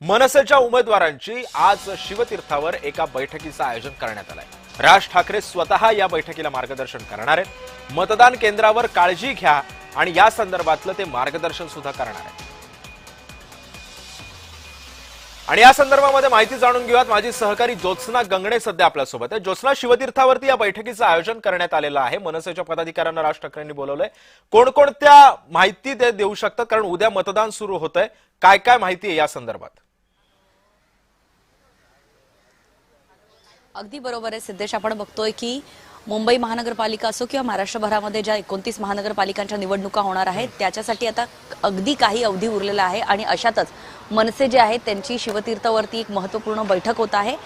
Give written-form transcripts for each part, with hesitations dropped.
मनसेच्या उमेदवारांची आज शिवतीर्थावर एका बैठकीचं आयोजन करण्यात आलंय। राज ठाकरे स्वतः या बैठकीला मार्गदर्शन करणार आहेत। मतदान केंद्रावर काळजी घ्या आणि या संदर्भातलं ते मार्गदर्शन सुद्धा करणार आहेत। आणि या संदर्भामध्ये माहिती जाणून घेऊयात। माझी सहकारी ज्योत्स्ना गंगणे सध्या आपल्यासोबत आहे। ज्योत्स्ना, शिवतीर्थावरती या बैठकीचं आयोजन करण्यात आलेलं आहे। मनसेच्या पदाधिकाऱ्यांना राज ठाकरेंनी बोलवलंय। कोणकोणत्या माहिती ते देऊ शकतात, कारण उद्या मतदान सुरू होतंय, काय काय माहिती आहे या संदर्भात? अगदी बरोबर आहे सिद्धेश, आपण बघतोय की मुंबई महानगरपालिका असो किंवा महाराष्ट्रभरामध्ये ज्या 29 महानगरपालिकांच्या निवडणुका होणार आहेत त्याच्यासाठी आता अगदी काही अवधी उरलेला आहे। आणि अशातच मनसे जे आहेत त्यांची शिवतीर्थावरती एक महत्त्वपूर्ण बैठक होत आहे।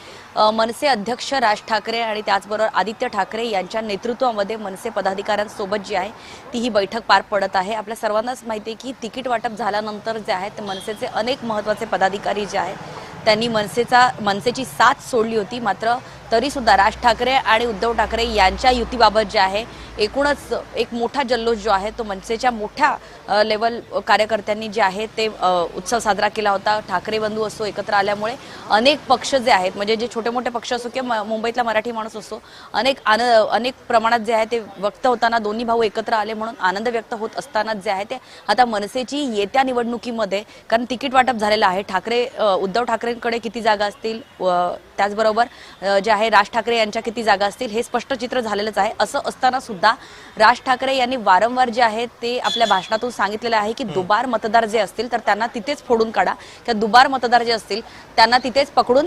मनसे अध्यक्ष राज ठाकरे आणि त्याचबरोबर आदित्य ठाकरे यांच्या नेतृत्वामध्ये मनसे पदाधिकाऱ्यांसोबत जी आहे ती ही बैठक पार पडत आहे। आपल्या सर्वांनाच माहिती आहे की तिकीट वाटप झाल्यानंतर जे आहेत ते मनसेचे अनेक महत्त्वाचे पदाधिकारी जे आहेत त्यांनी मनसेची साथ सोडली होती। मात्र तरी सुद्धा राज ठाकरे आणि उद्धव ठाकरे यांच्या युतीबाबत जे आहे एकूणच एक मोठा जल्लोष जो आहे तो मनसेच्या मोठ्या लेवल कार्यकर्त्यांनी जे आहे ते उत्सव साजरा केला होता। ठाकरे बंधू असो एकत्र आल्यामुळे अनेक पक्ष जे आहेत, म्हणजे जे छोटे मोठे पक्ष असो किंवा मुंबईतला मराठी माणूस असो, अनेक प्रमाणात जे आहे ते व्यक्त होताना दोन्ही भाऊ एकत्र आले म्हणून आनंद व्यक्त होत असताना जे आहे ते आता मनसेची येत्या निवडणुकीमध्ये, कारण तिकीट वाटप झालेलं आहे, उद्धव ठाकरेंकडे किती जागा असतील, त्याचबरोबर जे आहे राज ठाकरे यांच्या किती जागा असतील हे स्पष्ट चित्र झालेलंच आहे। असं असताना सुद्धा राज ठाकरे यांनी वारंवार जे आहे ते आपल्या भाषणातून सांगितलेलं आहे की दुबार मतदार जे असतील तर त्यांना तिथेच फोडून काढा, किंवा दुबार मतदार जे असतील त्यांना तिथेच पकडून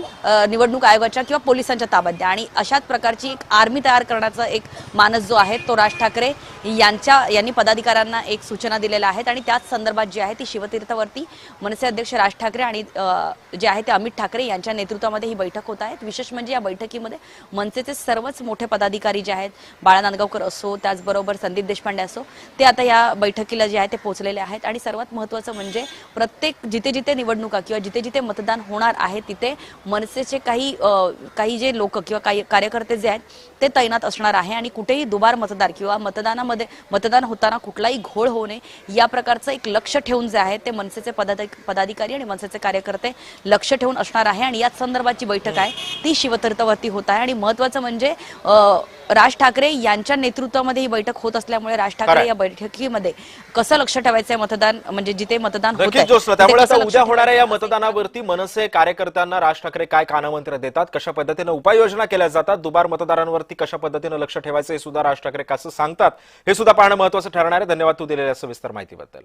निवडणूक आयोगाच्या किंवा पोलिसांच्या ताब्यात द्या। आणि अशाच प्रकारची एक आर्मी तयार करण्याचा एक मानस जो आहे तो राज ठाकरे यांनी पदाधिकाऱ्यांना एक सूचना दिलेल्या आहेत। आणि त्याच संदर्भात जी आहे ती शिवतीर्थावरती मनसे अध्यक्ष राज ठाकरे आणि जे आहे ते अमित ठाकरे यांच्या नेतृत्वामध्ये ही बैठक होत आहे। विशेष म्हणजे या बैठकीमध्ये मनसेचे सर्वच मोठे पदाधिकारी जे आहेत, बाळा नांदगावकर असो, त्याचबरोबर संदीप देशपांडे असो, ते आता या बैठकीला जे आहे ते पोहोचलेले आहेत। आणि सर्वात महत्त्वाचं म्हणजे प्रत्येक जिथे जिथे निवडणुका किंवा जिथे जिथे मतदान होणार आहे तिथे मनसेचे काही जे लोक किंवा काही कार्यकर्ते जे आहेत ते तैनात असणार आहे। आणि कुठेही दुबार मतदार किंवा मतदान होताना कुठलाही घोळ होऊ नये या प्रकारचं एक लक्ष ठेवून जे आहे ते मनसेचे पदाधिकारी आणि मनसेचे कार्यकर्ते लक्ष ठेवून असणार आहे। आणि याच संदर्भाची बैठक आहे ती शिवतीर्थावरती होत आहे। आणि महत्त्वाचं म्हणजे राज ठाकरे यांच्या नेतृत्वामध्ये ही बैठक होत असल्यामुळे राज ठाकरे या बैठकीमध्ये कसं लक्ष ठेवायचंय मतदान, म्हणजे जिथे मतदान होतंय त्यामुळे आता उद्या होणाऱ्या या मतदानावरती मनसे कार्यकर्त्यांना राज ठाकरे काय कानमंत्र देतात, कशा पद्धतीने उपाययोजना केल्या जातात, दुबार मतदारांवरती कशा पद्धतीने लक्ष ठेवायचं हे सुद्धा राज ठाकरे कसं सांगतात हे सुद्धा पाहणं महत्त्वाचं ठरणार आहे। धन्यवाद तू दिलेल्या सविस्तर माहितीबद्दल।